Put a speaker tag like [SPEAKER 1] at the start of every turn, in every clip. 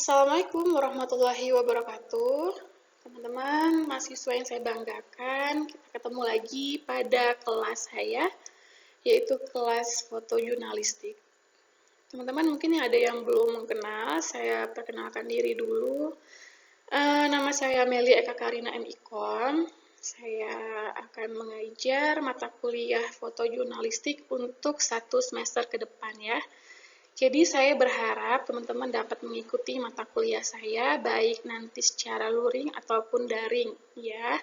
[SPEAKER 1] Assalamualaikum warahmatullahi wabarakatuh. Teman-teman, mahasiswa yang saya banggakan, kita ketemu lagi pada kelas saya, yaitu kelas foto jurnalistik. Teman-teman mungkin ada yang belum mengenal, saya perkenalkan diri dulu. Nama saya Meli Eka Karina M. Ikom. Saya akan mengajar mata kuliah foto jurnalistik untuk 1 semester ke depan ya. Jadi saya berharap teman-teman dapat mengikuti mata kuliah saya baik nanti secara luring ataupun daring ya.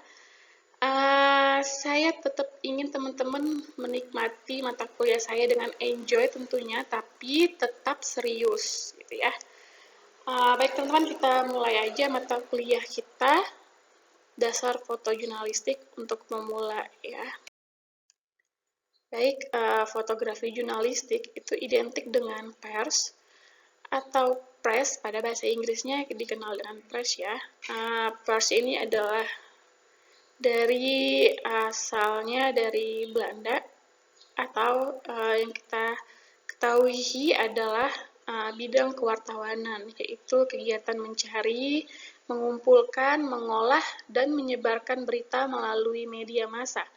[SPEAKER 1] Saya tetap ingin teman-teman menikmati mata kuliah saya dengan enjoy tentunya, tapi tetap serius gitu ya. Baik teman-teman, kita mulai aja mata kuliah kita, dasar foto jurnalistik untuk memulai ya. Baik, fotografi jurnalistik itu identik dengan pers atau press, pada bahasa Inggrisnya dikenal dengan press ya. Pers ini adalah asalnya dari Belanda, atau yang kita ketahui adalah bidang kewartawanan, yaitu kegiatan mencari, mengumpulkan, mengolah, dan menyebarkan berita melalui media massa.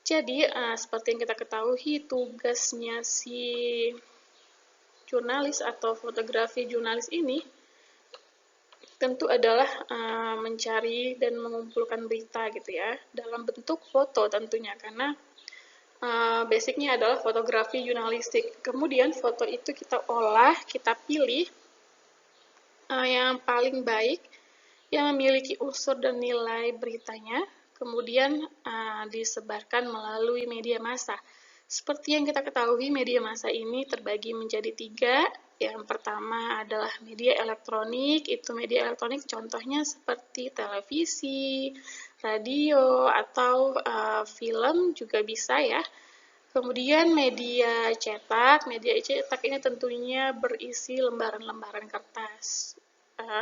[SPEAKER 1] Jadi, seperti yang kita ketahui, tugasnya si jurnalis atau fotografi jurnalis ini tentu adalah mencari dan mengumpulkan berita gitu ya, dalam bentuk foto tentunya, karena basicnya adalah fotografi jurnalistik. Kemudian foto itu kita olah, kita pilih yang paling baik, yang memiliki unsur dan nilai beritanya, kemudian disebarkan melalui media massa. Seperti yang kita ketahui, media massa ini terbagi menjadi 3. Yang pertama adalah media elektronik. Itu media elektronik contohnya seperti televisi, radio, atau film juga bisa ya. Kemudian media cetak. Media cetak ini tentunya berisi lembaran-lembaran kertas.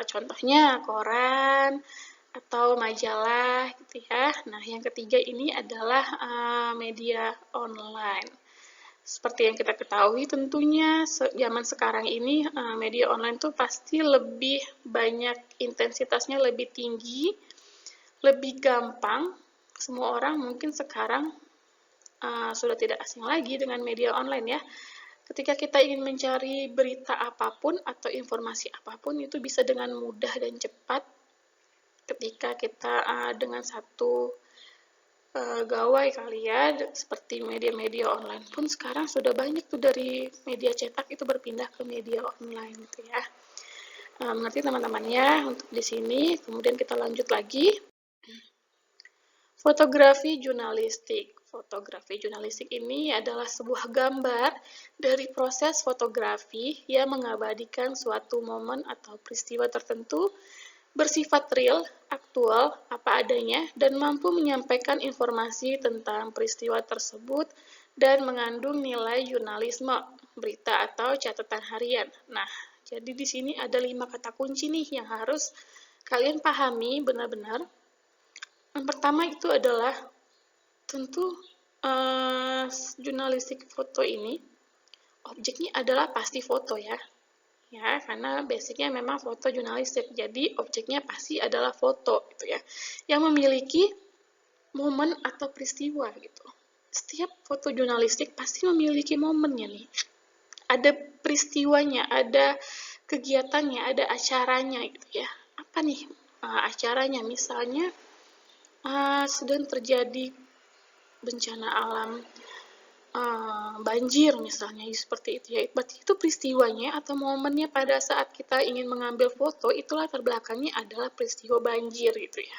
[SPEAKER 1] Contohnya koran atau majalah gitu ya. Nah, yang ketiga ini adalah media online. Seperti yang kita ketahui tentunya zaman sekarang ini media online tuh pasti lebih banyak, intensitasnya lebih tinggi, lebih gampang. Semua orang mungkin sekarang sudah tidak asing lagi dengan media online ya. Ketika kita ingin mencari berita apapun atau informasi apapun, itu bisa dengan mudah dan cepat ketika kita dengan satu gawai kali ya, seperti media-media online pun sekarang sudah banyak tuh dari media cetak itu berpindah ke media online gitu ya. Mengerti teman-temannya untuk di sini. Kemudian kita lanjut lagi. Fotografi jurnalistik. Fotografi jurnalistik ini adalah sebuah gambar dari proses fotografi yang mengabadikan suatu momen atau peristiwa tertentu, bersifat real, aktual, apa adanya, dan mampu menyampaikan informasi tentang peristiwa tersebut dan mengandung nilai jurnalisme, berita atau catatan harian. Nah, jadi di sini ada 5 kata kunci nih yang harus kalian pahami benar-benar. Yang pertama itu adalah tentu jurnalistik foto ini objeknya adalah pasti foto ya, karena basicnya memang foto jurnalistik, jadi objeknya pasti adalah foto gitu ya, yang memiliki momen atau peristiwa gitu. Setiap foto jurnalistik pasti memiliki momennya nih, ada peristiwanya, ada kegiatannya, ada acaranya gitu ya. Apa nih acaranya? Misalnya sedang terjadi bencana alam, banjir misalnya, seperti itu ya. Berarti itu peristiwanya atau momennya pada saat kita ingin mengambil foto, itu latar belakangnya adalah peristiwa banjir gitu ya.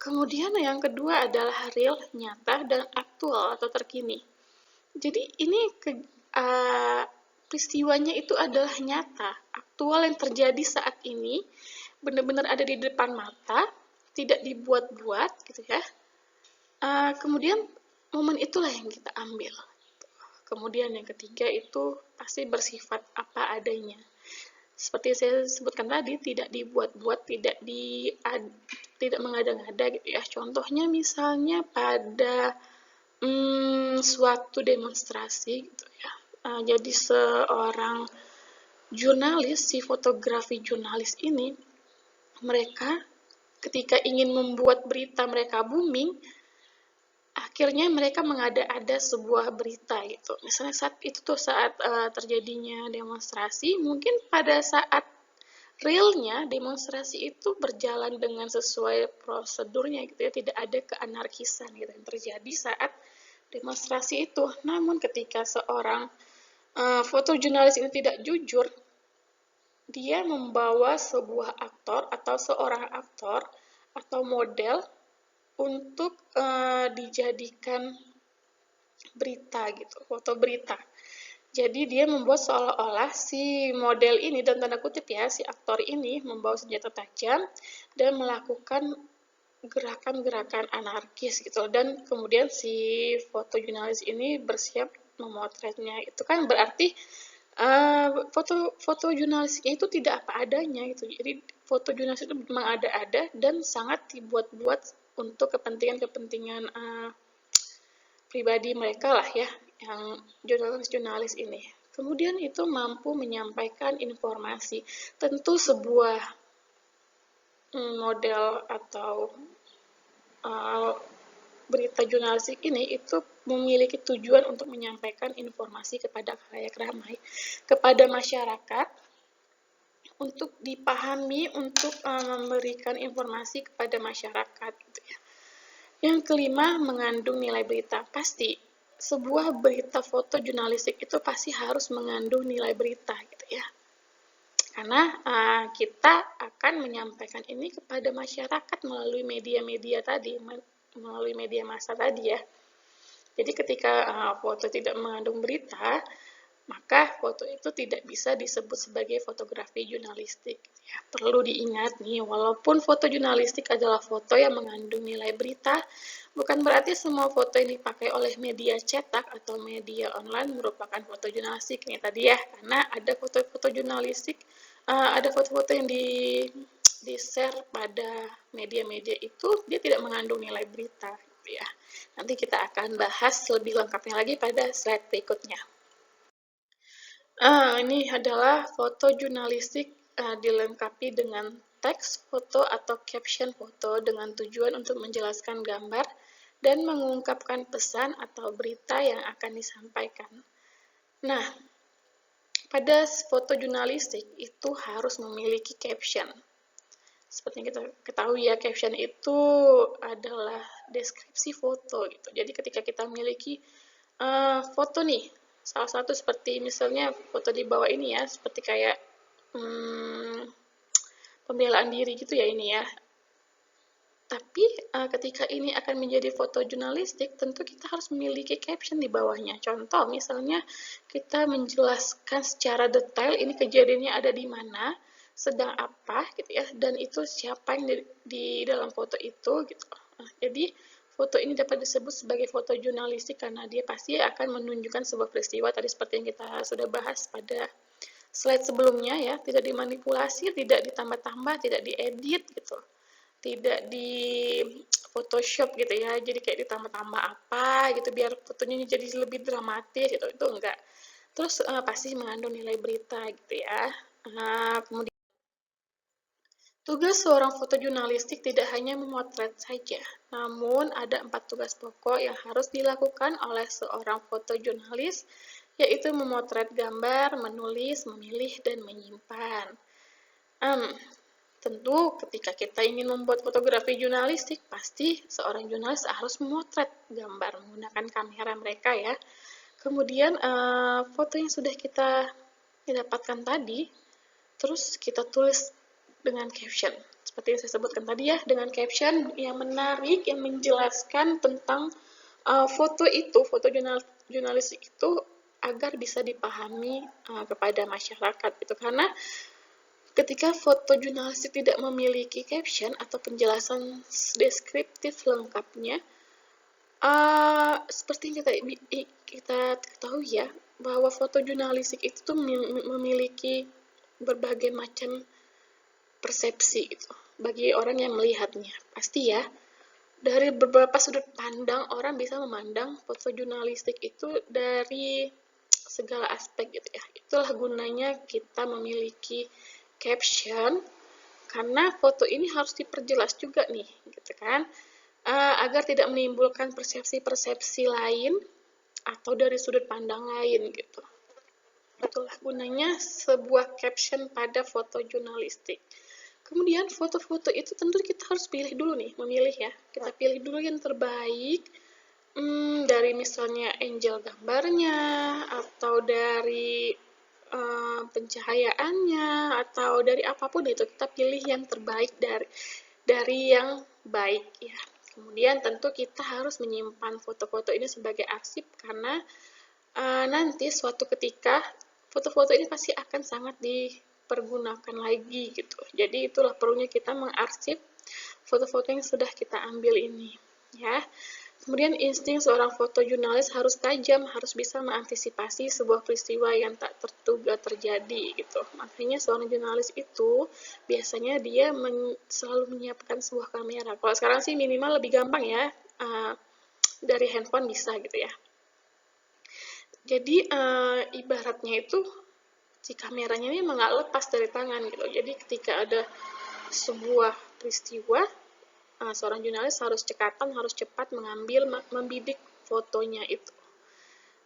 [SPEAKER 1] Kemudian yang kedua adalah real, nyata, dan aktual atau terkini. Jadi ini peristiwanya itu adalah nyata, aktual, yang terjadi saat ini, benar-benar ada di depan mata, tidak dibuat-buat gitu ya. Kemudian momen itulah yang kita ambil. Kemudian yang ketiga itu pasti bersifat apa adanya. Seperti saya sebutkan tadi, tidak dibuat-buat, tidak mengada-ngada gitu ya. Contohnya misalnya pada suatu demonstrasi gitu ya. Jadi seorang si fotografi jurnalis ini, mereka ketika ingin membuat berita mereka booming, akhirnya mereka mengada-ada sebuah berita gitu. Misalnya saat terjadinya demonstrasi, mungkin pada saat realnya demonstrasi itu berjalan dengan sesuai prosedurnya gitu ya, tidak ada keanarkisan gitu yang terjadi saat demonstrasi itu. Namun ketika seorang fotojurnalis ini tidak jujur, dia membawa sebuah aktor atau seorang aktor atau model untuk dijadikan berita gitu, foto berita. Jadi dia membuat seolah-olah si model ini, dan tanda kutip ya, si aktor ini membawa senjata tajam dan melakukan gerakan-gerakan anarkis gitu, dan kemudian si fotojurnalis ini bersiap memotretnya. Itu kan berarti foto jurnalistiknya itu tidak apa adanya gitu. Jadi foto jurnalis itu memang ada-ada dan sangat dibuat-buat untuk kepentingan-kepentingan pribadi mereka lah ya, yang jurnalis-jurnalis ini. Kemudian itu mampu menyampaikan informasi. Tentu sebuah model atau berita jurnalistik ini itu memiliki tujuan untuk menyampaikan informasi kepada khalayak ramai, kepada masyarakat, untuk dipahami, untuk memberikan informasi kepada masyarakat gitu ya. Yang kelima, mengandung nilai berita. Pasti sebuah berita foto jurnalistik itu pasti harus mengandung nilai berita gitu ya. Karena kita akan menyampaikan ini kepada masyarakat melalui media-media tadi, melalui media massa tadi ya. Jadi ketika foto tidak mengandung berita, maka foto itu tidak bisa disebut sebagai fotografi jurnalistik. Ya, perlu diingat nih, walaupun foto jurnalistik adalah foto yang mengandung nilai berita, bukan berarti semua foto yang dipakai oleh media cetak atau media online merupakan foto jurnalistik nih tadi ya, karena ada foto-foto jurnalistik, ada foto-foto yang di-share pada media-media itu, dia tidak mengandung nilai berita. Ya. Nanti kita akan bahas lebih lengkapnya lagi pada slide berikutnya. Ini adalah foto jurnalistik dilengkapi dengan teks foto atau caption foto dengan tujuan untuk menjelaskan gambar dan mengungkapkan pesan atau berita yang akan disampaikan. Nah, pada foto jurnalistik itu harus memiliki caption. Seperti yang kita ketahui ya, caption itu adalah deskripsi foto gitu. Jadi ketika kita memiliki foto nih, salah satu seperti misalnya foto di bawah ini ya, seperti kayak pembelaan diri gitu ya ini ya. Tapi ketika ini akan menjadi foto jurnalistik, tentu kita harus memiliki caption di bawahnya. Contoh misalnya kita menjelaskan secara detail ini kejadiannya ada di mana, sedang apa gitu ya, dan itu siapa yang di dalam foto itu gitu. Jadi foto ini dapat disebut sebagai foto jurnalistik karena dia pasti akan menunjukkan sebuah peristiwa tadi seperti yang kita sudah bahas pada slide sebelumnya ya, tidak dimanipulasi, tidak ditambah-tambah, tidak diedit gitu, tidak di Photoshop gitu ya, jadi kayak ditambah-tambah apa gitu biar fotonya jadi lebih dramatis gitu, itu enggak. Terus pasti mengandung nilai berita gitu ya. Kemudian tugas seorang fotojurnalistik tidak hanya memotret saja, namun ada 4 tugas pokok yang harus dilakukan oleh seorang fotojurnalis, yaitu memotret gambar, menulis, memilih, dan menyimpan. Tentu ketika kita ingin membuat fotografi jurnalistik, pasti seorang jurnalis harus memotret gambar menggunakan kamera mereka ya. Kemudian foto yang sudah kita dapatkan tadi, terus kita tulis dengan caption. Seperti yang saya sebutkan tadi ya, dengan caption yang menarik, yang menjelaskan tentang foto itu, foto jurnalistik itu agar bisa dipahami kepada masyarakat gitu. Karena ketika foto jurnalistik tidak memiliki caption atau penjelasan deskriptif lengkapnya, seperti yang kita ketahui ya, bahwa foto jurnalistik itu tuh memiliki berbagai macam persepsi gitu bagi orang yang melihatnya. Pasti ya, dari beberapa sudut pandang orang bisa memandang foto jurnalistik itu dari segala aspek gitu ya. Itulah gunanya kita memiliki caption, karena foto ini harus diperjelas juga nih, gitu kan, agar tidak menimbulkan persepsi-persepsi lain atau dari sudut pandang lain gitu. Itulah gunanya sebuah caption pada foto jurnalistik. Kemudian foto-foto itu tentu kita harus pilih dulu nih, memilih ya. Kita pilih dulu yang terbaik, dari misalnya angle gambarnya, atau dari pencahayaannya, atau dari apapun itu, kita pilih yang terbaik dari yang baik ya. Kemudian tentu kita harus menyimpan foto-foto ini sebagai arsip, karena nanti suatu ketika foto-foto ini pasti akan sangat dipergunakan lagi gitu. Jadi itulah perlunya kita mengarsip foto-foto yang sudah kita ambil ini ya. Kemudian insting seorang fotojurnalis harus tajam, harus bisa mengantisipasi sebuah peristiwa yang tak terduga terjadi gitu. Makanya seorang jurnalis itu biasanya dia selalu menyiapkan sebuah kamera. Kalau sekarang sih minimal lebih gampang ya, dari handphone bisa gitu ya. Jadi ibaratnya itu si kameranya ini memang nggak lepas dari tangan gitu. Jadi ketika ada sebuah peristiwa, seorang jurnalis harus cekatan, harus cepat mengambil, membidik fotonya itu.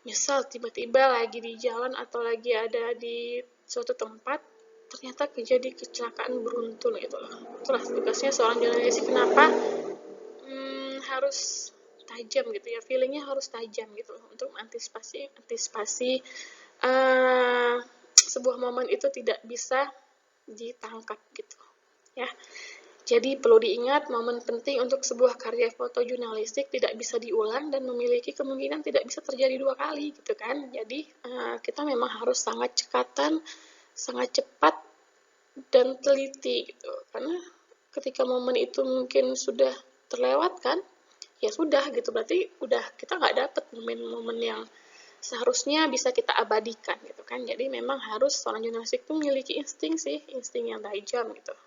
[SPEAKER 1] Misal tiba-tiba lagi di jalan atau lagi ada di suatu tempat, ternyata terjadi kecelakaan beruntun gitu loh. Itulah tugasnya seorang jurnalis. Kenapa harus tajam gitu ya, feelingnya harus tajam gitu loh, untuk antisipasi sebuah momen itu tidak bisa ditangkap gitu ya. Jadi perlu diingat, momen penting untuk sebuah karya foto jurnalistik tidak bisa diulang dan memiliki kemungkinan tidak bisa terjadi 2 kali gitu kan. Jadi kita memang harus sangat cekatan, sangat cepat dan teliti gitu. Karena ketika momen itu mungkin sudah terlewatkan, ya sudah gitu, berarti udah kita nggak dapet momen-momen yang seharusnya bisa kita abadikan gitu kan. Jadi memang harus seorang jurnalistik itu memiliki insting yang tajam gitu.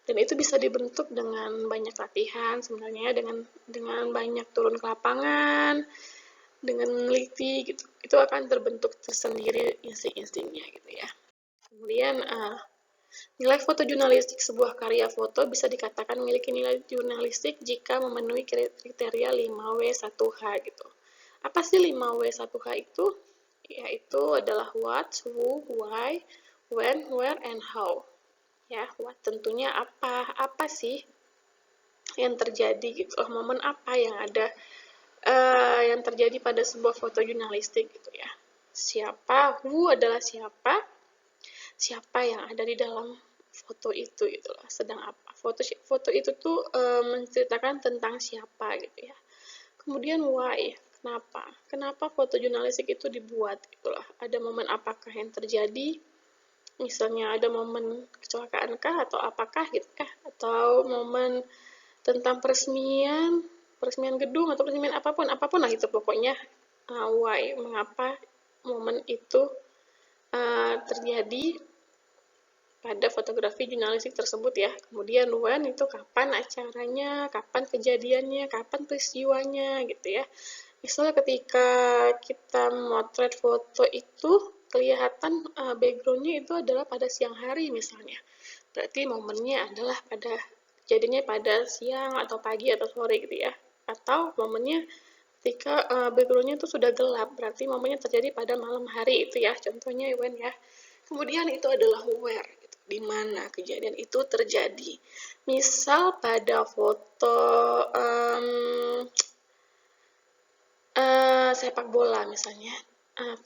[SPEAKER 1] Dan itu bisa dibentuk dengan banyak latihan sebenarnya, dengan banyak turun ke lapangan, dengan meneliti gitu. Itu akan terbentuk tersendiri insting-instingnya gitu ya. Kemudian nilai foto jurnalistik, sebuah karya foto bisa dikatakan memiliki nilai jurnalistik jika memenuhi kriteria 5W1H gitu. Apa sih 5W1H itu? Yaitu adalah what, who, why, when, where, and how. Ya, what tentunya apa sih yang terjadi gitu loh, momen apa yang ada yang terjadi pada sebuah foto jurnalistik gitu ya. Siapa, who adalah siapa yang ada di dalam foto itu gitu loh, sedang apa. Foto itu tuh menceritakan tentang siapa gitu ya. Kemudian why, kenapa foto jurnalistik itu dibuat gitu loh. Ada momen apakah yang terjadi, misalnya ada momen kecelakaan kah atau apakah gitu kah, atau momen tentang peresmian gedung atau peresmian apapun lah itu pokoknya. Why, mengapa momen itu terjadi pada fotografi jurnalistik tersebut ya. Kemudian when itu kapan acaranya, kapan kejadiannya, kapan peristiwanya gitu ya. Misalnya ketika kita motret foto itu kelihatan background-nya itu adalah pada siang hari misalnya. Berarti momennya adalah jadinya pada siang atau pagi atau sore gitu ya. Atau momennya ketika background-nya itu sudah gelap, berarti momennya terjadi pada malam hari itu ya. Contohnya when ya. Kemudian itu adalah where, gitu, di mana kejadian itu terjadi. Misal pada foto sepak bola misalnya,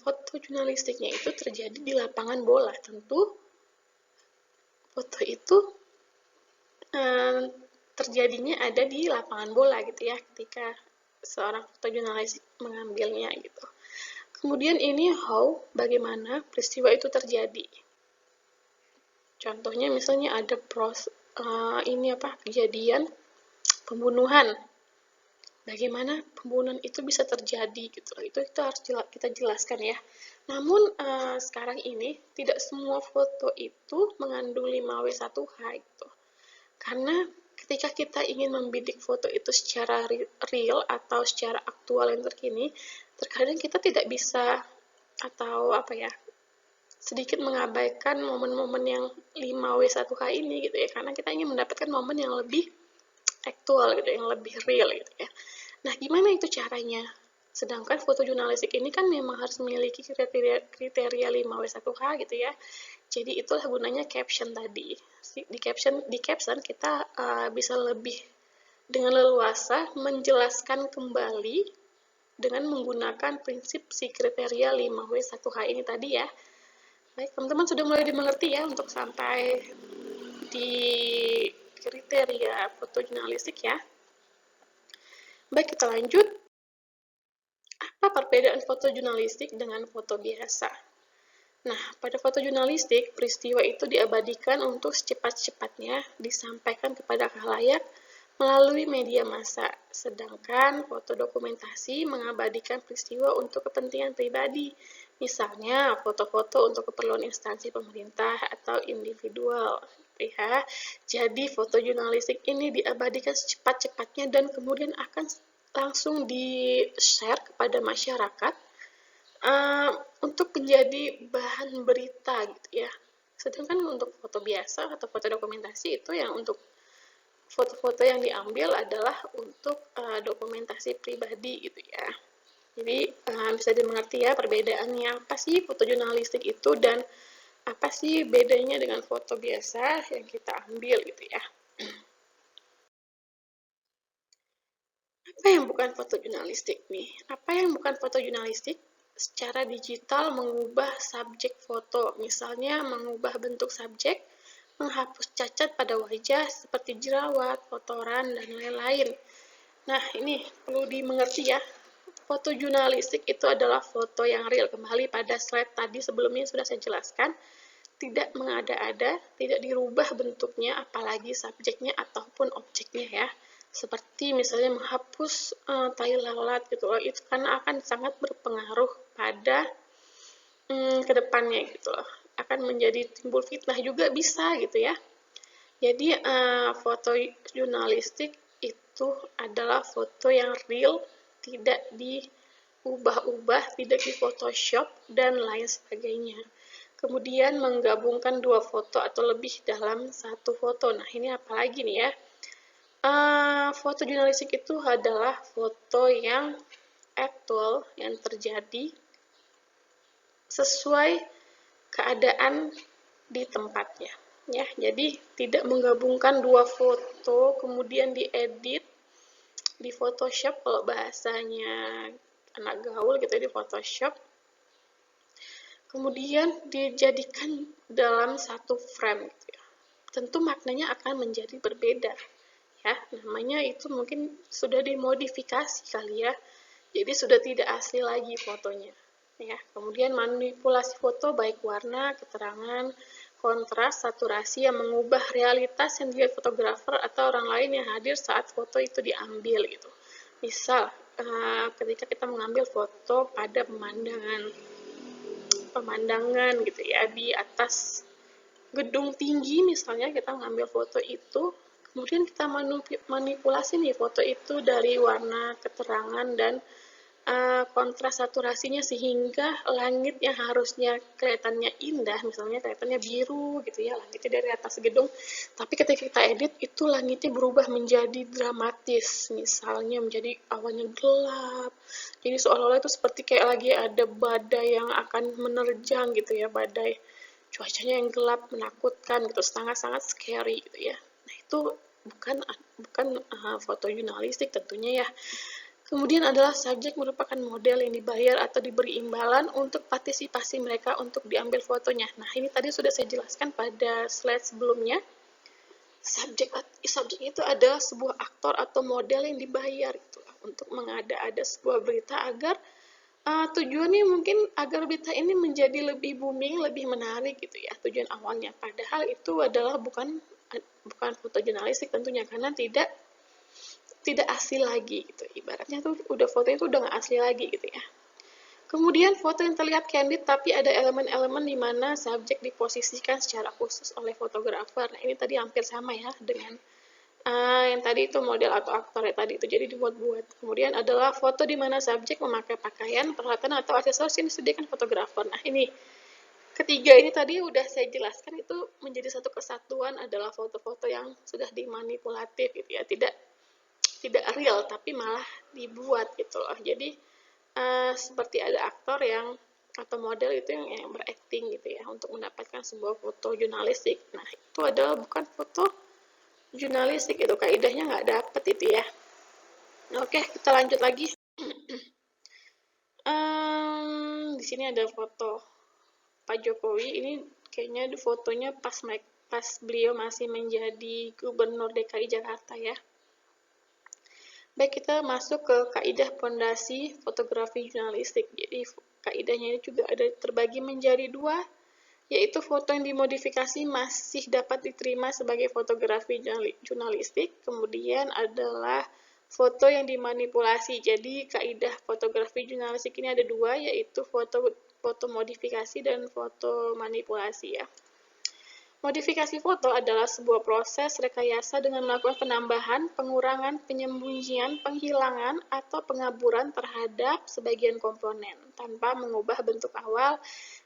[SPEAKER 1] foto jurnalistiknya itu terjadi di lapangan bola. Tentu foto itu terjadinya ada di lapangan bola gitu ya, ketika seorang foto jurnalis mengambilnya gitu. Kemudian ini how, bagaimana peristiwa itu terjadi. Contohnya misalnya ada kejadian pembunuhan. Bagaimana pembunuhan itu bisa terjadi gitu. Itu harus kita jelaskan ya. Namun sekarang ini tidak semua foto itu mengandung 5W1H gitu. Karena ketika kita ingin membidik foto itu secara real atau secara aktual yang terkini, terkadang kita tidak bisa atau apa ya, sedikit mengabaikan momen-momen yang 5W1H ini gitu ya, karena kita ingin mendapatkan momen yang lebih aktual gitu, yang lebih real gitu ya. Nah, gimana itu caranya? Sedangkan foto jurnalistik ini kan memang harus memiliki kriteria 5W1H gitu ya. Jadi itulah gunanya caption tadi. Di caption kita bisa lebih dengan leluasa menjelaskan kembali dengan menggunakan prinsip si kriteria 5W1H ini tadi ya. Baik, teman-teman sudah mulai dimengerti ya untuk sampai di kriteria foto jurnalistik ya. Baik, kita lanjut. Apa perbedaan foto jurnalistik dengan foto biasa? Nah, pada foto jurnalistik, peristiwa itu diabadikan untuk secepat-cepatnya disampaikan kepada khalayak melalui media massa, sedangkan foto dokumentasi mengabadikan peristiwa untuk kepentingan pribadi, misalnya foto-foto untuk keperluan instansi pemerintah atau individual. Ya, jadi foto jurnalistik ini diabadikan secepat-cepatnya dan kemudian akan langsung di-share kepada masyarakat untuk menjadi bahan berita gitu ya. Sedangkan untuk foto biasa atau foto dokumentasi itu yang untuk foto-foto yang diambil adalah untuk dokumentasi pribadi gitu ya. Jadi bisa dimengerti ya perbedaannya apa sih foto jurnalistik itu dan apa sih bedanya dengan foto biasa yang kita ambil gitu ya. Apa yang bukan foto jurnalistik nih? Apa yang bukan foto jurnalistik? Secara digital mengubah subjek foto, misalnya mengubah bentuk subjek, menghapus cacat pada wajah seperti jerawat, kotoran, dan lain-lain. Nah, ini perlu dimengerti ya. Foto jurnalistik itu adalah foto yang real. Kembali pada slide tadi sebelumnya sudah saya jelaskan, tidak mengada-ada, tidak dirubah bentuknya, apalagi subjeknya ataupun objeknya ya. Seperti misalnya menghapus tai lalat gitu loh, itu karena akan sangat berpengaruh pada kedepannya gitu loh. Akan menjadi timbul fitnah juga bisa gitu ya. Jadi foto jurnalistik itu adalah foto yang real, tidak diubah-ubah, tidak di Photoshop, dan lain sebagainya. Kemudian menggabungkan dua foto atau lebih dalam satu foto. Nah, ini apalagi nih ya. Foto jurnalistik itu adalah foto yang aktual, yang terjadi sesuai keadaan di tempatnya. Ya, jadi tidak menggabungkan dua foto kemudian diedit di Photoshop, kalau bahasanya anak gaul gitu di Photoshop, kemudian dijadikan dalam satu frame gitu ya. Tentu maknanya akan menjadi berbeda ya, namanya itu mungkin sudah dimodifikasi kali ya, jadi sudah tidak asli lagi fotonya ya. Kemudian manipulasi foto baik warna, keterangan, kontras, saturasi yang mengubah realitas yang dilihat fotografer atau orang lain yang hadir saat foto itu diambil gitu. Misal ketika kita mengambil foto pada pemandangan gitu ya, di atas gedung tinggi misalnya, kita mengambil foto itu, kemudian kita manipulasi nih foto itu dari warna, keterangan, dan kontras saturasinya sehingga langit yang harusnya kelihatannya indah, misalnya kelihatannya biru gitu ya, langitnya dari atas gedung, tapi ketika kita edit itu langitnya berubah menjadi dramatis, misalnya menjadi awannya gelap, jadi seolah-olah itu seperti kayak lagi ada badai yang akan menerjang gitu ya, badai, cuacanya yang gelap, menakutkan gitu, sangat-sangat scary gitu ya. Nah, itu bukan foto jurnalistik tentunya ya. Kemudian adalah subjek merupakan model yang dibayar atau diberi imbalan untuk partisipasi mereka untuk diambil fotonya. Nah, ini tadi sudah saya jelaskan pada slide sebelumnya. Subjek itu adalah sebuah aktor atau model yang dibayar gitu, untuk mengada-ada sebuah berita agar tujuannya mungkin agar berita ini menjadi lebih booming, lebih menarik gitu ya, tujuan awalnya. Padahal itu adalah bukan foto jurnalistik tentunya, karena tidak asli lagi gitu. Ibaratnya tuh udah fotonya tuh udah nggak asli lagi gitu ya. Kemudian foto yang terlihat candid tapi ada elemen-elemen di mana subjek diposisikan secara khusus oleh fotografer. Nah, ini tadi hampir sama ya dengan Yang tadi itu model atau aktor ya tadi itu, jadi dibuat-buat. Kemudian adalah foto di mana subjek memakai pakaian, peralatan atau aksesoris yang disediakan fotografer. Nah ini ketiga ini tadi udah saya jelaskan, itu menjadi satu kesatuan adalah foto-foto yang sudah dimanipulatif gitu ya, tidak real tapi malah dibuat gitu loh. Jadi seperti ada aktor yang atau model itu yang berakting gitu ya untuk mendapatkan sebuah foto jurnalistik. Nah itu adalah bukan foto jurnalistik, itu kaidahnya nggak dapet itu ya. Oke, kita lanjut lagi. Di sini ada foto Pak Jokowi. Ini kayaknya fotonya pas beliau masih menjadi Gubernur DKI Jakarta ya. Baik, kita masuk ke kaidah pondasi fotografi jurnalistik. Jadi kaidahnya ini juga ada terbagi menjadi dua, yaitu foto yang dimodifikasi masih dapat diterima sebagai fotografi jurnalistik, kemudian adalah foto yang dimanipulasi. Jadi kaidah fotografi jurnalistik ini ada dua, yaitu foto modifikasi dan foto manipulasi ya. Modifikasi foto adalah sebuah proses rekayasa dengan melakukan penambahan, pengurangan, penyembunyian, penghilangan, atau pengaburan terhadap sebagian komponen tanpa mengubah bentuk awal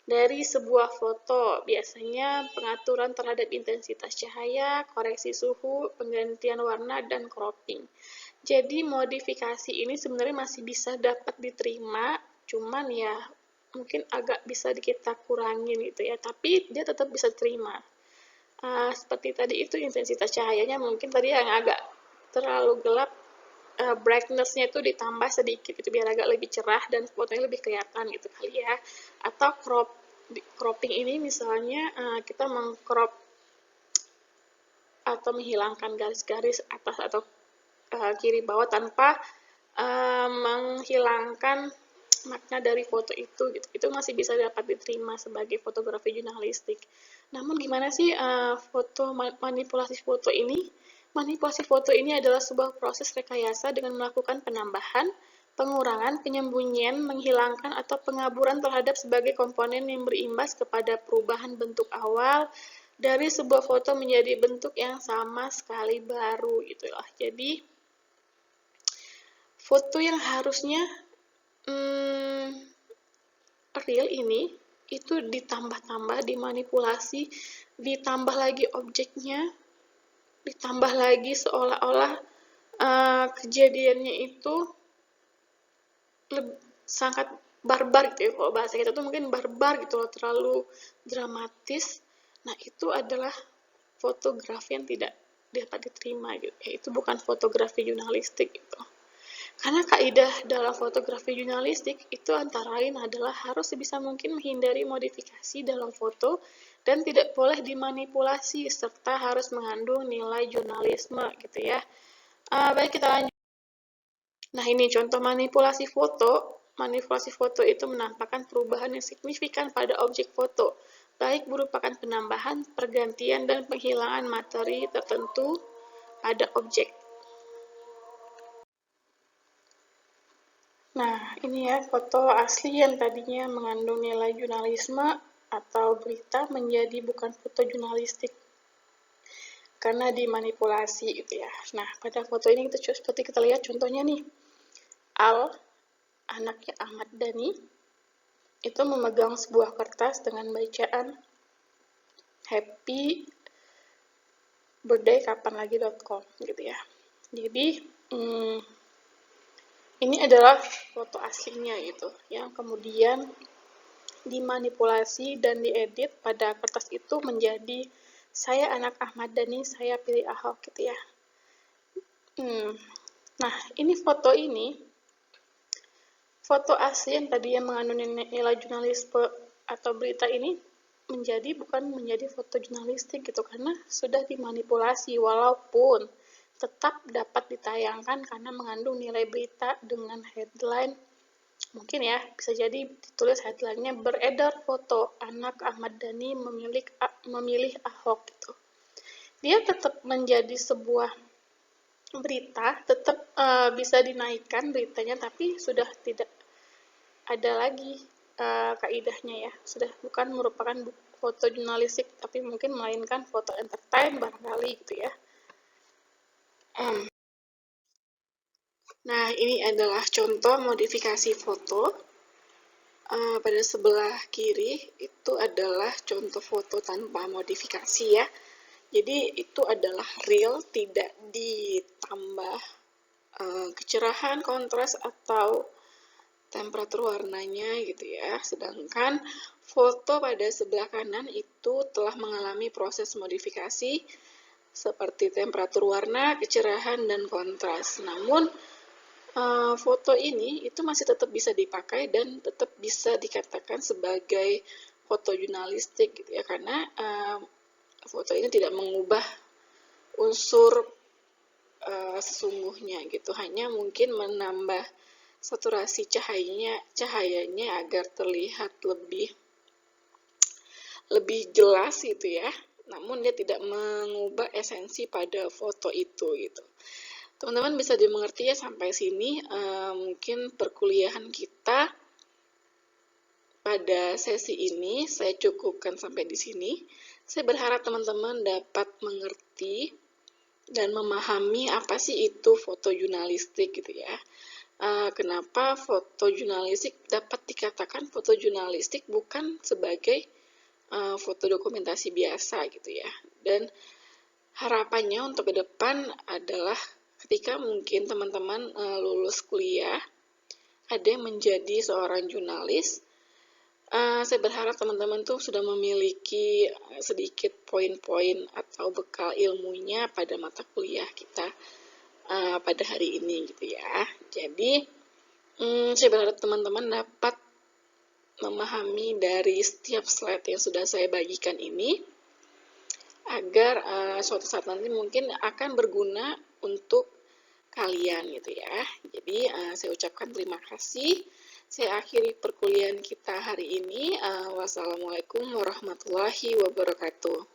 [SPEAKER 1] dari sebuah foto. Biasanya pengaturan terhadap intensitas cahaya, koreksi suhu, penggantian warna, dan cropping. Jadi modifikasi ini sebenarnya masih bisa dapat diterima, cuman ya mungkin agak bisa kita kurangin gitu ya, tapi dia tetap bisa terima. Seperti tadi itu intensitas cahayanya mungkin tadi yang agak terlalu gelap, brightness-nya itu ditambah sedikit itu biar agak lebih cerah dan fotonya lebih kelihatan gitu kali ya. Atau cropping ini misalnya kita mengcrop atau menghilangkan garis-garis atas atau kiri bawah tanpa menghilangkan makna dari foto itu gitu. Itu masih bisa dapat diterima sebagai fotografi jurnalistik. Namun gimana sih manipulasi foto ini? Manipulasi foto ini adalah sebuah proses rekayasa dengan melakukan penambahan, pengurangan, penyembunyian, menghilangkan atau pengaburan terhadap sebagai komponen yang berimbas kepada perubahan bentuk awal dari sebuah foto menjadi bentuk yang sama sekali baru itulah. Jadi foto yang harusnya real ini itu ditambah-tambah, dimanipulasi, ditambah lagi objeknya, ditambah lagi seolah-olah kejadiannya itu sangat barbar gitu ya, kalau bahasa kita tuh mungkin barbar gitu loh, terlalu dramatis. Nah itu adalah fotografi yang tidak dapat diterima gitu ya, itu bukan fotografi jurnalistik gitu. Karena kaidah dalam fotografi jurnalistik itu antara lain adalah harus sebisa mungkin menghindari modifikasi dalam foto dan tidak boleh dimanipulasi serta harus mengandung nilai jurnalisme gitu ya. Baik, kita lanjut. Nah ini contoh manipulasi foto. Manipulasi foto itu menampakkan perubahan yang signifikan pada objek foto, baik merupakan penambahan, pergantian, dan penghilangan materi tertentu pada objek. Nah, ini ya foto asli yang tadinya mengandung nilai jurnalisme atau berita menjadi bukan foto jurnalistik karena dimanipulasi gitu ya. Nah, pada foto ini seperti kita lihat contohnya nih. Al, anaknya Ahmad Dhani, itu memegang sebuah kertas dengan bacaan happy birthday kapan lagi.com gitu ya. Jadi, ini adalah foto aslinya gitu, yang kemudian dimanipulasi dan diedit pada kertas itu menjadi saya anak Ahmad Dhani, saya pilih Ahok gitu ya. Nah, ini foto asli yang tadi yang mengandung nilai jurnalisme atau berita ini bukan menjadi foto jurnalistik gitu, karena sudah dimanipulasi walaupun tetap dapat ditayangkan karena mengandung nilai berita dengan headline, mungkin ya bisa jadi ditulis headline-nya beredar foto anak Ahmad Dhani memilih Ahok gitu. Dia tetap menjadi sebuah berita, tetap bisa dinaikkan beritanya, tapi sudah tidak ada lagi kaidahnya ya, sudah bukan merupakan foto jurnalistik tapi mungkin melainkan foto entertain barangkali gitu ya. Nah, ini adalah contoh modifikasi foto. Pada sebelah kiri itu adalah contoh foto tanpa modifikasi ya. Jadi itu adalah real, tidak ditambah kecerahan, kontras, atau temperatur warnanya gitu ya. Sedangkan foto pada sebelah kanan itu telah mengalami proses modifikasi seperti temperatur warna, kecerahan, dan kontras. Namun foto ini itu masih tetap bisa dipakai dan tetap bisa dikatakan sebagai foto jurnalistik gitu ya, karena foto ini tidak mengubah unsur sesungguhnya gitu, hanya mungkin menambah saturasi cahayanya agar terlihat lebih jelas gitu ya, namun dia tidak mengubah esensi pada foto itu gitu. Teman-teman bisa dimengerti ya sampai sini. Mungkin perkuliahan kita pada sesi ini saya cukupkan sampai di sini. Saya berharap teman-teman dapat mengerti dan memahami apa sih itu foto jurnalistik gitu ya. Kenapa foto jurnalistik dapat dikatakan foto jurnalistik bukan sebagai foto dokumentasi biasa gitu ya. Dan harapannya untuk ke depan adalah ketika mungkin teman-teman lulus kuliah, ada yang menjadi seorang jurnalis, saya berharap teman-teman tuh sudah memiliki sedikit poin-poin atau bekal ilmunya pada mata kuliah kita pada hari ini gitu ya. Jadi saya berharap teman-teman dapat memahami dari setiap slide yang sudah saya bagikan ini, agar suatu saat nanti mungkin akan berguna untuk kalian gitu ya. Jadi saya ucapkan terima kasih. Saya akhiri perkuliahan kita hari ini. Wassalamualaikum warahmatullahi wabarakatuh.